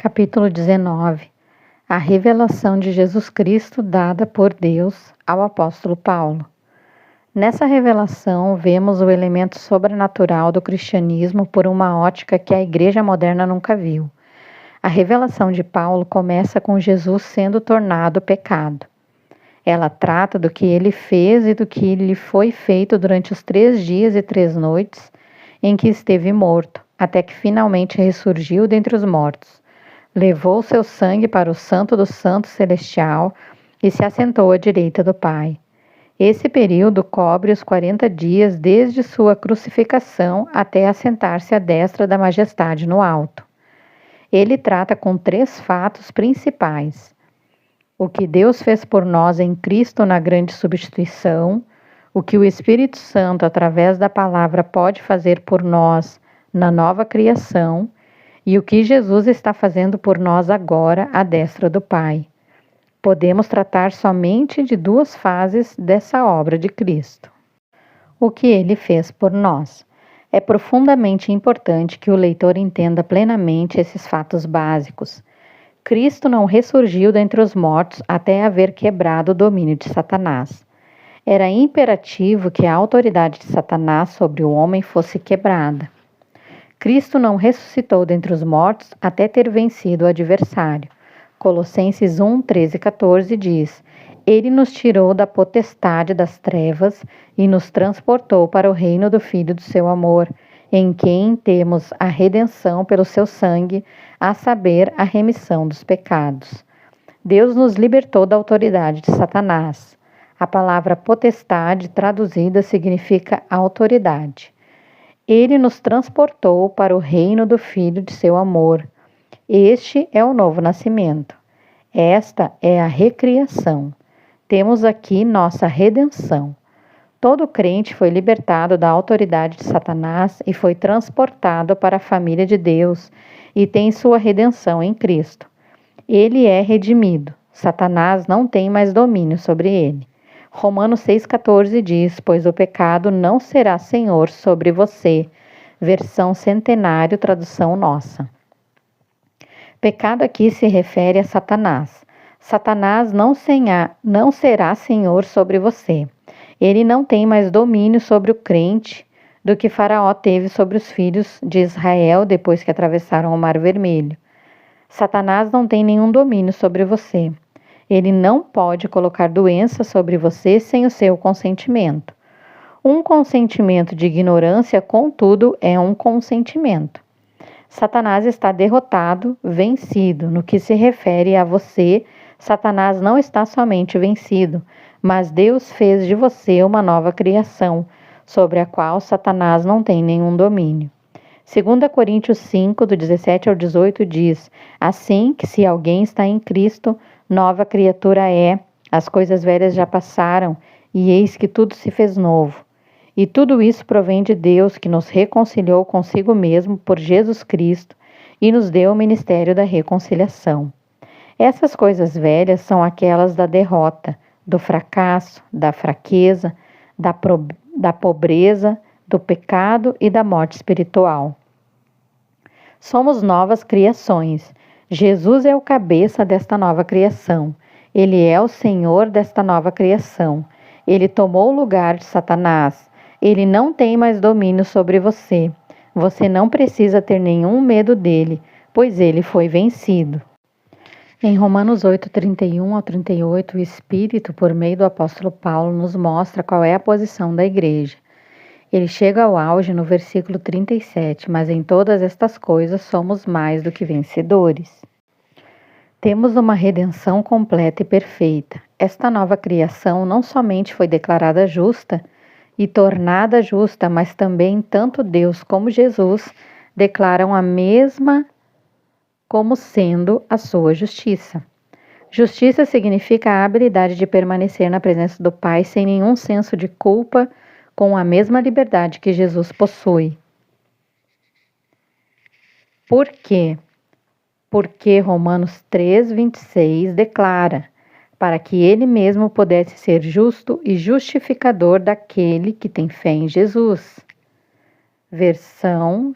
Capítulo 19. A revelação de Jesus Cristo dada por Deus ao apóstolo Paulo. Nessa revelação, vemos o elemento sobrenatural do cristianismo por uma ótica que a igreja moderna nunca viu. A revelação de Paulo começa com Jesus sendo tornado pecado. Ela trata do que ele fez e do que lhe foi feito durante os 3 dias e 3 noites em que esteve morto, até que finalmente ressurgiu dentre os mortos. Levou seu sangue para o Santo dos Santos Celestial e se assentou à direita do Pai. Esse período cobre os 40 dias desde sua crucificação até assentar-se à destra da majestade no alto. Ele trata com 3 fatos principais: o que Deus fez por nós em Cristo na grande substituição, o que o Espírito Santo, através da palavra, pode fazer por nós na nova criação, e o que Jesus está fazendo por nós agora à destra do Pai. Podemos tratar somente de 2 fases dessa obra de Cristo. O que ele fez por nós. É profundamente importante que o leitor entenda plenamente esses fatos básicos. Cristo não ressurgiu dentre os mortos até haver quebrado o domínio de Satanás. Era imperativo que a autoridade de Satanás sobre o homem fosse quebrada. Cristo não ressuscitou dentre os mortos até ter vencido o adversário. Colossenses 1, 13 e 14 diz: Ele nos tirou da potestade das trevas e nos transportou para o reino do Filho do seu amor, em quem temos a redenção pelo seu sangue, a saber, a remissão dos pecados. Deus nos libertou da autoridade de Satanás. A palavra potestade traduzida significa autoridade. Ele nos transportou para o reino do Filho de seu amor. Este é o novo nascimento. Esta é a recriação. Temos aqui nossa redenção. Todo crente foi libertado da autoridade de Satanás e foi transportado para a família de Deus e tem sua redenção em Cristo. Ele é redimido. Satanás não tem mais domínio sobre ele. Romanos 6,14 diz: Pois o pecado não será senhor sobre você. Versão Centenário, tradução nossa. Pecado aqui se refere a Satanás. Satanás não será senhor sobre você. Ele não tem mais domínio sobre o crente do que Faraó teve sobre os filhos de Israel depois que atravessaram o Mar Vermelho. Satanás não tem nenhum domínio sobre você. Ele não pode colocar doença sobre você sem o seu consentimento. Um consentimento de ignorância, contudo, é um consentimento. Satanás está derrotado, vencido. No que se refere a você, Satanás não está somente vencido, mas Deus fez de você uma nova criação, sobre a qual Satanás não tem nenhum domínio. 2 Coríntios 5, do 17 ao 18 diz: Assim que se alguém está em Cristo, nova criatura é, as coisas velhas já passaram, e eis que tudo se fez novo. E tudo isso provém de Deus, que nos reconciliou consigo mesmo por Jesus Cristo e nos deu o ministério da reconciliação. Essas coisas velhas são aquelas da derrota, do fracasso, da fraqueza, da pobreza, do pecado e da morte espiritual. Somos novas criações. Jesus é o cabeça desta nova criação. Ele é o Senhor desta nova criação. Ele tomou o lugar de Satanás. Ele não tem mais domínio sobre você. Você não precisa ter nenhum medo dele, pois ele foi vencido. Em Romanos 8, 31 ao 38, o Espírito, por meio do apóstolo Paulo, nos mostra qual é a posição da igreja. Ele chega ao auge no versículo 37, mas em todas estas coisas somos mais do que vencedores. Temos uma redenção completa e perfeita. Esta nova criação não somente foi declarada justa e tornada justa, mas também tanto Deus como Jesus declaram a mesma como sendo a sua justiça. Justiça significa a habilidade de permanecer na presença do Pai sem nenhum senso de culpa, com a mesma liberdade que Jesus possui. Por quê? Porque Romanos 3, 26 declara: para que ele mesmo pudesse ser justo e justificador daquele que tem fé em Jesus. Versão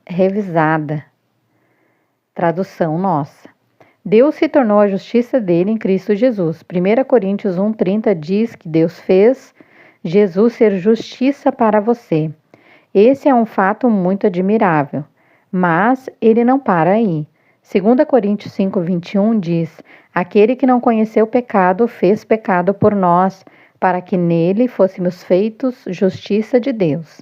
revisada. tradução nossa. Deus se tornou a justiça dele em Cristo Jesus. 1 Coríntios 1,30 diz que Deus fez Jesus ser justiça para você. Esse é um fato muito admirável, mas ele não para aí. 2 Coríntios 5,21 diz: aquele que não conheceu o pecado fez pecado por nós, para que nele fôssemos feitos justiça de Deus.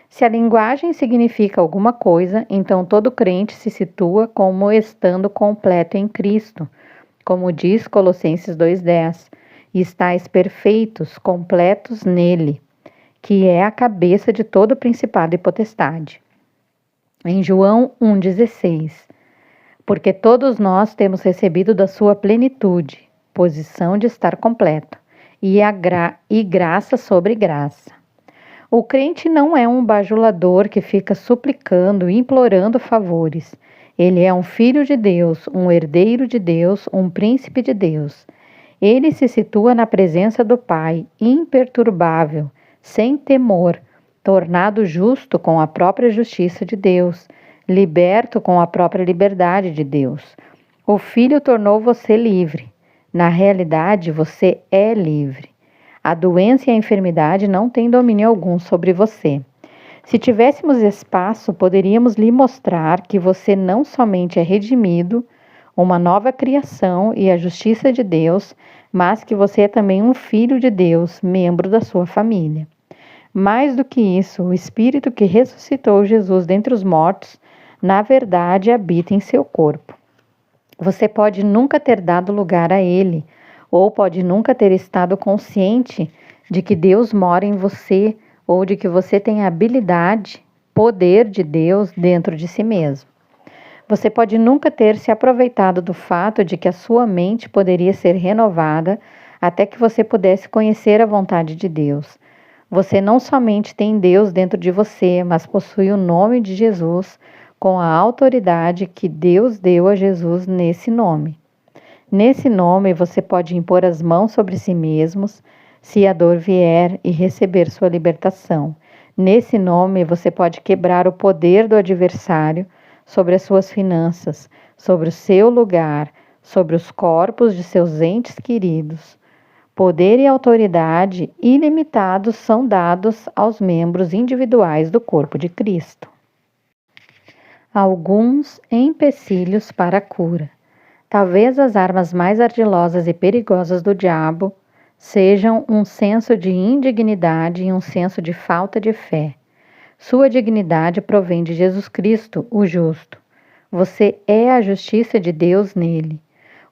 Se a linguagem significa alguma coisa, então todo crente se situa como estando completo em Cristo, como diz Colossenses 2,10, e estáis perfeitos, completos nele, que é a cabeça de todo principado e potestade. Em João 1,16, porque todos nós temos recebido da sua plenitude, posição de estar completo, e graça sobre graça. O crente não é um bajulador que fica suplicando e implorando favores. Ele é um filho de Deus, um herdeiro de Deus, um príncipe de Deus. Ele se situa na presença do Pai, imperturbável, sem temor, tornado justo com a própria justiça de Deus, liberto com a própria liberdade de Deus. O Filho tornou você livre. Na realidade, você é livre. A doença e a enfermidade não têm domínio algum sobre você. Se tivéssemos espaço, poderíamos lhe mostrar que você não somente é redimido, uma nova criação e a justiça de Deus, mas que você é também um filho de Deus, membro da sua família. Mais do que isso, o Espírito que ressuscitou Jesus dentre os mortos, na verdade, habita em seu corpo. Você pode nunca ter dado lugar a ele, ou pode nunca ter estado consciente de que Deus mora em você, ou de que você tem a habilidade, poder de Deus dentro de si mesmo. Você pode nunca ter se aproveitado do fato de que a sua mente poderia ser renovada até que você pudesse conhecer a vontade de Deus. Você não somente tem Deus dentro de você, mas possui o nome de Jesus com a autoridade que Deus deu a Jesus nesse nome. Nesse nome, você pode impor as mãos sobre si mesmos, se a dor vier, e receber sua libertação. Nesse nome, você pode quebrar o poder do adversário sobre as suas finanças, sobre o seu lugar, sobre os corpos de seus entes queridos. Poder e autoridade ilimitados são dados aos membros individuais do corpo de Cristo. Alguns empecilhos para a cura. Talvez as armas mais ardilosas e perigosas do diabo sejam um senso de indignidade e um senso de falta de fé. Sua dignidade provém de Jesus Cristo, o justo. Você é a justiça de Deus nele.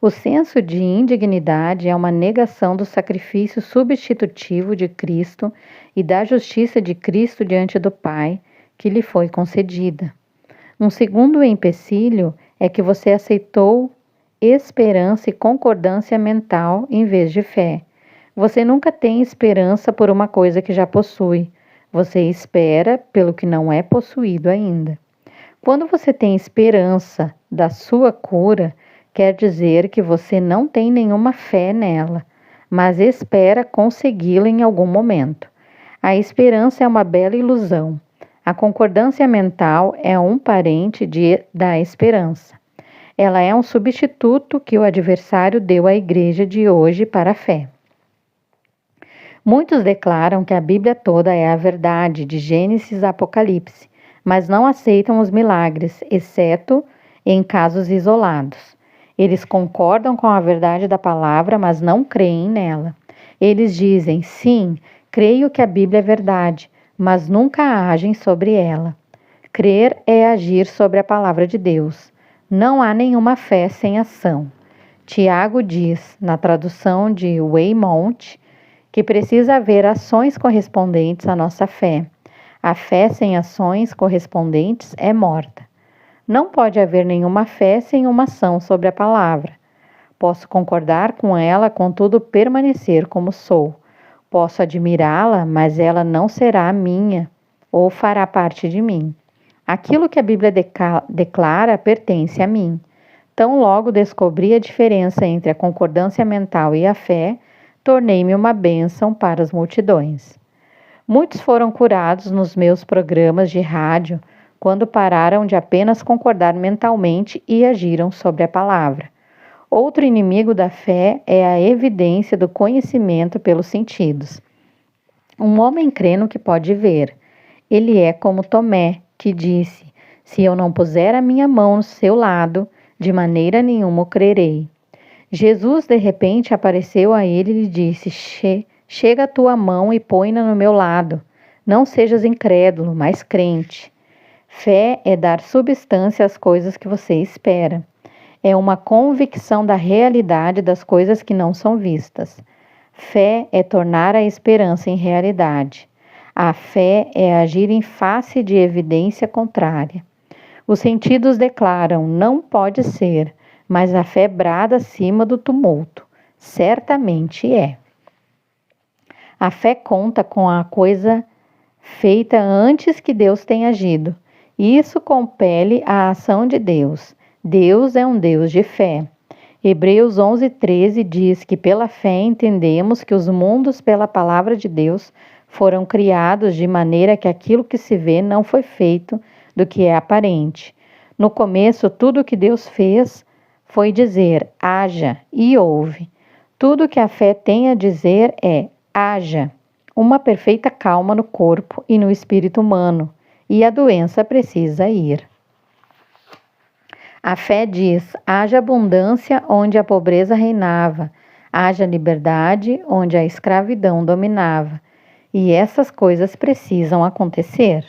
O senso de indignidade é uma negação do sacrifício substitutivo de Cristo e da justiça de Cristo diante do Pai, que lhe foi concedida. Um segundo empecilho é que você aceitou esperança e concordância mental em vez de fé. Você nunca tem esperança por uma coisa que já possui. Você espera pelo que não é possuído ainda. Quando você tem esperança da sua cura, quer dizer que você não tem nenhuma fé nela, mas espera consegui-la em algum momento. A esperança é uma bela ilusão. A concordância mental é um parente da esperança. Ela é um substituto que o adversário deu à igreja de hoje para a fé. Muitos declaram que a Bíblia toda é a verdade, de Gênesis a Apocalipse, mas não aceitam os milagres, exceto em casos isolados. Eles concordam com a verdade da palavra, mas não creem nela. Eles dizem, sim, creio que a Bíblia é verdade, mas nunca agem sobre ela. Crer é agir sobre a palavra de Deus. Não há nenhuma fé sem ação. Tiago diz, na tradução de Weymouth, que precisa haver ações correspondentes à nossa fé. A fé sem ações correspondentes é morta. Não pode haver nenhuma fé sem uma ação sobre a palavra. Posso concordar com ela, contudo permanecer como sou. Posso admirá-la, mas ela não será minha ou fará parte de mim. Aquilo que a Bíblia declara pertence a mim. Tão logo descobri a diferença entre a concordância mental e a fé, tornei-me uma bênção para as multidões. Muitos foram curados nos meus programas de rádio quando pararam de apenas concordar mentalmente e agiram sobre a palavra. Outro inimigo da fé é a evidência do conhecimento pelos sentidos. Um homem crê no que pode ver. Ele é como Tomé, que disse: se eu não puser a minha mão no seu lado, de maneira nenhuma o crerei. Jesus de repente apareceu a ele e lhe disse: chega a tua mão e põe-na no meu lado. Não sejas incrédulo, mas crente. Fé é dar substância às coisas que você espera. É uma convicção da realidade das coisas que não são vistas. Fé é tornar a esperança em realidade. A fé é agir em face de evidência contrária. Os sentidos declaram: não pode ser, mas a fé brada acima do tumulto: certamente é. A fé conta com a coisa feita antes que Deus tenha agido. Isso compele a ação de Deus. Deus é um Deus de fé. Hebreus 11:13 diz que pela fé entendemos que os mundos pela palavra de Deus foram criados de maneira que aquilo que se vê não foi feito do que é aparente. No começo, tudo o que Deus fez foi dizer: haja, e houve. Tudo que a fé tem a dizer é: haja. Uma perfeita calma no corpo e no espírito humano, e a doença precisa ir. A fé diz: haja abundância onde a pobreza reinava, haja liberdade onde a escravidão dominava. E essas coisas precisam acontecer.